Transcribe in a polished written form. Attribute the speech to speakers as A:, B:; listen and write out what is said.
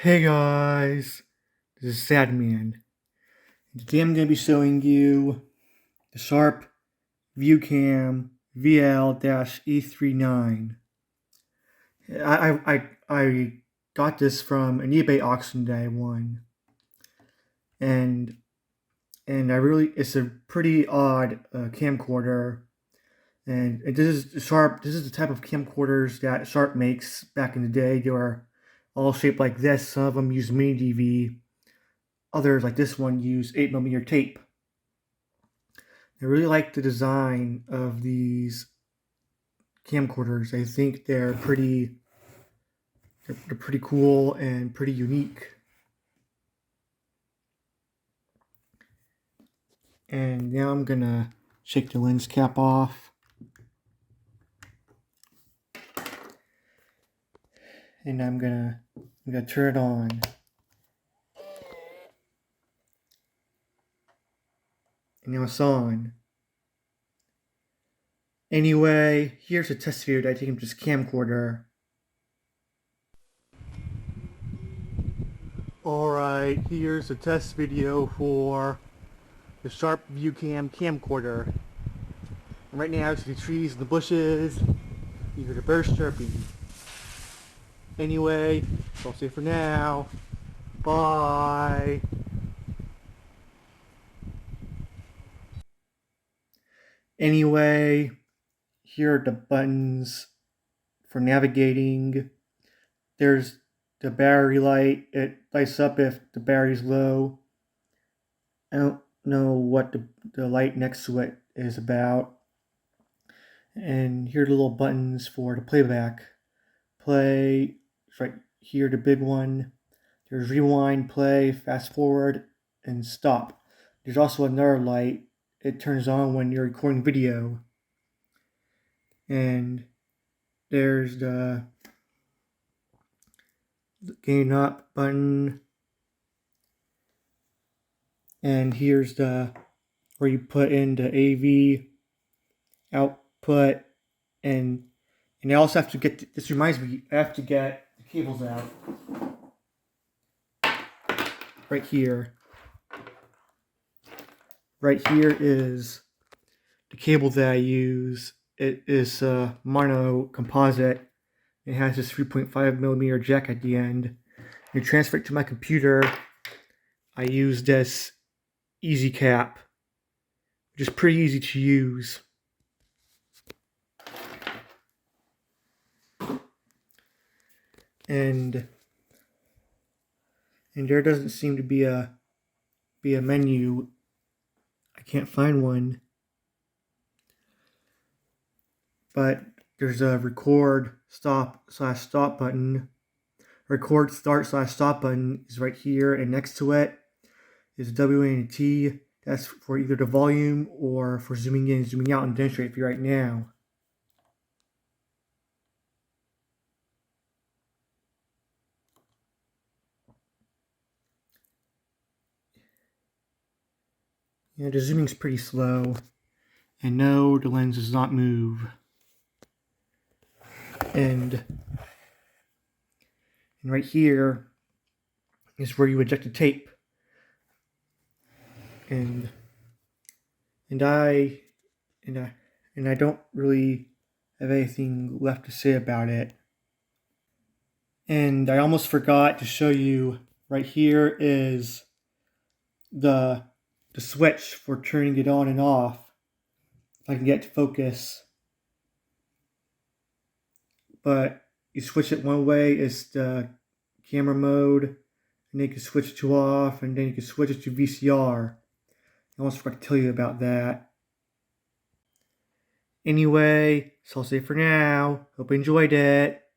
A: Hey guys, this is Sad Man. Today I'm going to be showing you the Sharp Viewcam VL-E39. I got this from an eBay auction that I won, and it's a pretty odd camcorder. And this is Sharp. This is the type of camcorders that Sharp makes back in the day. They were all shaped like this. Some of them use MiniDV. Others, like this one, use 8mm tape. I really like the design of these camcorders. I think they're pretty cool and pretty unique. And now I'm gonna shake the lens cap off. And I'm gonna turn it on. And now it's on. Anyway, here's a test video that I taken with this camcorder. Alright, here's a test video for the Sharp Viewcam camcorder. And right now, it's the trees and the bushes. You hear the birds chirping. Anyway, I'll say for now. Bye. Anyway, here are the buttons for navigating. There's the battery light. It lights up if the battery's low. I don't know what the light next to it is about. And here are the little buttons for the playback. Play, it's right here, the big one. There's rewind, play, fast forward, and stop. There's also another light. It turns on when you're recording video. And there's the gain up button. And here's the where you put in the AV output. And I also have to get, this reminds me, I have to get the cables out. Right here. Right here is the cable that I use. It is a mono composite. It has this 3.5mm jack at the end. To transfer it to my computer, I use this easy cap, which is pretty easy to use. And there doesn't seem to be a menu. I can't find one. But there's a record stop/stop button. Record start/stop button is right here, and next to it is W and T. That's for either the volume or for zooming in, zooming out, and demonstrate for you right now. Yeah, the zooming's pretty slow. And no, the lens does not move. And right here is where you eject the tape. And I don't really have anything left to say about it. And I almost forgot to show you, right here is the switch for turning it on and off. If I can get to focus. But you switch it one way, is the camera mode, and then you can switch it to off, and then you can switch it to VCR. I almost forgot to tell you about that. Anyway, so I'll say for now. Hope you enjoyed it.